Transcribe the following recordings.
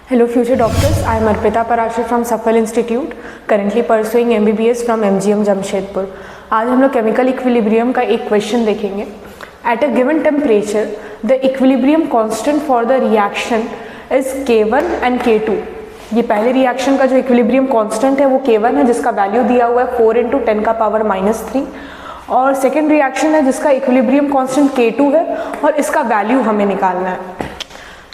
Hello future doctors, I am Arpita Parashar from Safal Institute, currently pursuing MBBS from MGM Jamshedpur. आज हम लोग chemical equilibrium का एक question देखेंगे. At a given temperature the equilibrium constant for the reaction is K1 and K2. ये पहले reaction का जो इक्विलिब्रियम कांस्टेंट है वो K1 है जिसका वैल्यू दिया हुआ है 4 × 10⁻³ और सेकेंड रिएक्शन है जिसका इक्विलिब्रियम कांस्टेंट K2 है और इसका वैल्यू हमें निकालना है.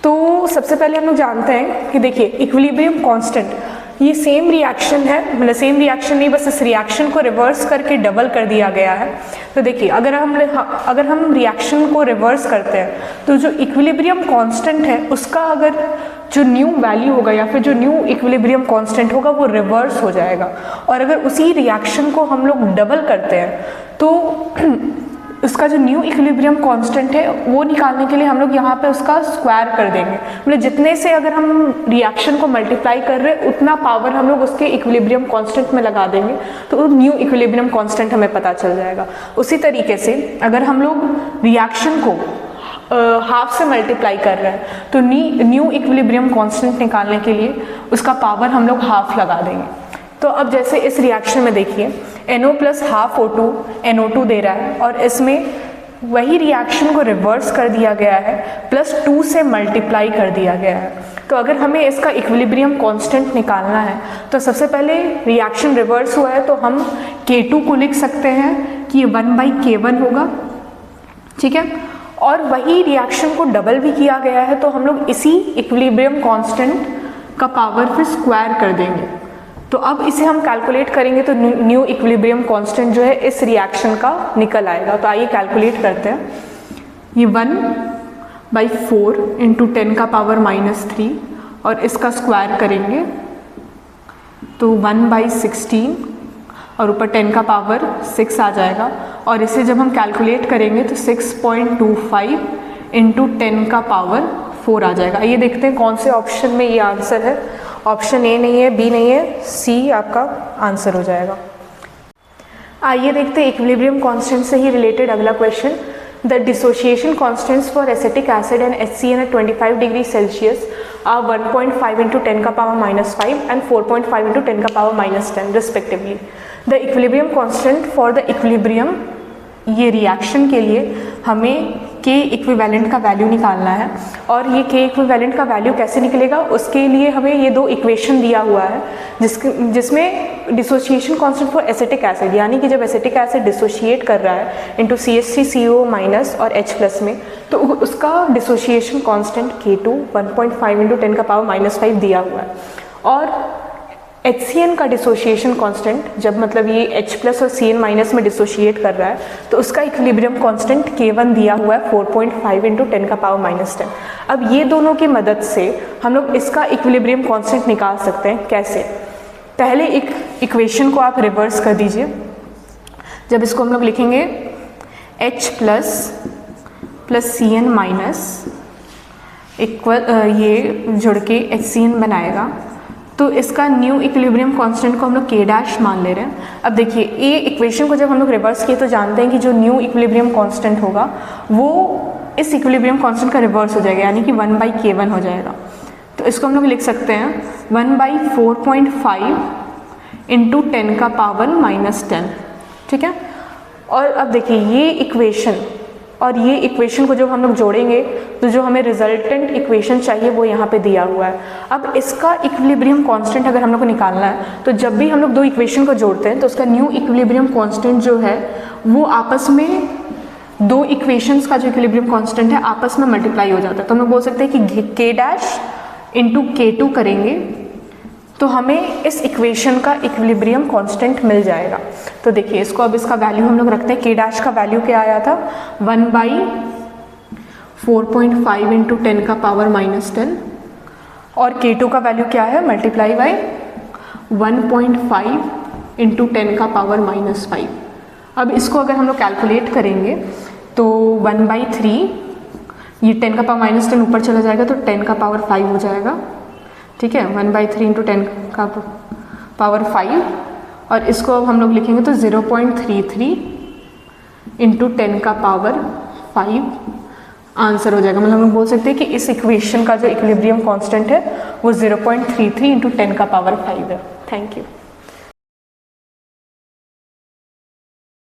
तो सबसे पहले हम लोग जानते हैं कि देखिए इक्विलिब्रियम कांस्टेंट ये सेम रिएक्शन है, मतलब सेम रिएक्शन नहीं, बस इस रिएक्शन को रिवर्स करके डबल कर दिया गया है. तो देखिए अगर हम रिएक्शन को रिवर्स करते हैं तो जो इक्विलिब्रियम कांस्टेंट है उसका अगर जो न्यू वैल्यू होगा या फिर जो न्यू इक्विलिब्रियम कांस्टेंट होगा वो रिवर्स हो जाएगा. और अगर उसी रिएक्शन को हम लोग डबल करते हैं तो उसका जो न्यू इक्विलिब्रियम कांस्टेंट है वो निकालने के लिए हम लोग यहाँ पे उसका स्क्वायर कर देंगे. मतलब जितने से अगर हम रिएक्शन को मल्टीप्लाई कर रहे हैं उतना पावर हम लोग उसके इक्विलिब्रियम कांस्टेंट में लगा देंगे तो न्यू इक्विलिब्रियम कांस्टेंट हमें पता चल जाएगा. उसी तरीके से अगर हम लोग रिएक्शन को हाफ से मल्टीप्लाई कर रहे हैं तो न्यू इक्विलिब्रियम कांस्टेंट निकालने के लिए उसका पावर हम लोग हाफ लगा देंगे. तो अब जैसे इस रिएक्शन में देखिए NO + ½ O2 NO2 दे रहा है और इसमें वही रिएक्शन को रिवर्स कर दिया गया है +2 से मल्टीप्लाई कर दिया गया है. तो अगर हमें इसका इक्विलिब्रियम कांस्टेंट निकालना है तो सबसे पहले रिएक्शन रिवर्स हुआ है तो हम K2 को लिख सकते हैं कि ये 1/K1 होगा, ठीक है. और वही रिएक्शन को डबल भी किया गया है तो हम लोग इसी इक्विलिब्रियम कांस्टेंट का पावर फिर स्क्वायर कर देंगे. तो अब इसे हम कैलकुलेट करेंगे तो न्यू इक्विलिब्रियम कांस्टेंट जो है इस रिएक्शन का निकल आएगा. तो आइए कैलकुलेट करते हैं. ये 1/4 × 10⁻³ और इसका स्क्वायर करेंगे तो 1/16 और ऊपर 10⁻6 आ जाएगा. और इसे जब हम कैलकुलेट करेंगे तो 6.25 × 10⁻4 आ जाएगा. ये देखते हैं कौन से ऑप्शन में ये आंसर है. ऑप्शन A नहीं है, B नहीं है, C आपका आंसर हो जाएगा. आइए देखते हैं इक्विलिब्रियम कांस्टेंट से ही रिलेटेड अगला question. The dissociation constants for acetic acid and HCN at 25 degree Celsius are 1.5 × 10⁻5 and 4.5 × 10⁻10 respectively. The equilibrium constant for the equilibrium, ये रिएक्शन के लिए हमें K इक्विवेलेंट का वैल्यू निकालना है. और ये K इक्विवेलेंट का वैल्यू कैसे निकलेगा उसके लिए हमें ये दो इक्वेशन दिया हुआ है जिसमें dissociation constant for acetic acid, यानी कि जब एसिटिक एसिड डिसोशिएट कर रहा है इनटू CH3CO- और H+ में तो उसका डिसोसिएशन कांस्टेंट K2 1.5 × 10⁻5 दिया हुआ है. और HCN का डिसोशिएशन कांस्टेंट जब मतलब ये H+ और CN- में डिसोशिएट कर रहा है तो उसका इक्विलिब्रियम कांस्टेंट K1 दिया हुआ है 4.5 × 10⁻10. अब ये दोनों की मदद से हम लोग इसका इक्विलिब्रियम कांस्टेंट निकाल सकते हैं. कैसे? पहले एक इक्वेशन को आप रिवर्स कर दीजिए. जब इसको हम लोग लिखेंगे H+ + CN- इक्वल ये जुड़ के HCN बनाएगा तो इसका न्यू इक्विलिब्रियम कांस्टेंट को हम लोग K' मान ले रहे हैं. अब देखिए ये इक्वेशन को जब हम लोग रिवर्स किए तो जानते हैं कि जो न्यू इक्विलिब्रियम कांस्टेंट होगा वो इस इक्विलिब्रियम कांस्टेंट का रिवर्स हो जाएगा, यानी कि 1/K1 हो जाएगा. तो इसको हम लोग लिख सकते हैं 1/4.5 × 10⁻10, ठीक है. और अब देखिए ये इक्वेशन और ये इक्वेशन को जब हम लोग जोड़ेंगे तो जो हमें रिजल्टेंट इक्वेशन चाहिए वो यहाँ पे दिया हुआ है. अब इसका इक्विलिब्रियम कांस्टेंट अगर हम लोग को निकालना है तो जब भी हम लोग दो इक्वेशन को जोड़ते हैं तो उसका न्यू इक्विलिब्रियम कांस्टेंट जो है वो आपस में दो इक्वेशंस का जो इक्विलिब्रियम कांस्टेंट है आपस में मल्टीप्लाई हो जाता है. तो हम लोग बोल सकते हैं कि K' × K2 करेंगे तो हमें इस इक्वेशन का इक्विलिब्रियम कांस्टेंट मिल जाएगा. तो देखिए इसको अब इसका वैल्यू हम लोग रखते हैं. K' का वैल्यू क्या आया था 1/4.5 × 10⁻10 और K2 का वैल्यू क्या है मल्टीप्लाई बाय 1.5 × 10⁻5. अब इसको अगर हम लोग कैलकुलेट करेंगे तो 1/3 ये 10⁻10 ऊपर चला जाएगा तो 10⁻5 हो जाएगा, ठीक है. 1/3 × 10⁻5 और इसको अब हम लोग लिखेंगे तो 0.33 × 10⁻5 आंसर हो जाएगा। मतलब हम लोग बोल सकते हैं कि इस इक्वेशन का जो इक्विलिब्रियम कांस्टेंट है वो 0.33 × 10⁵ है। Thank you.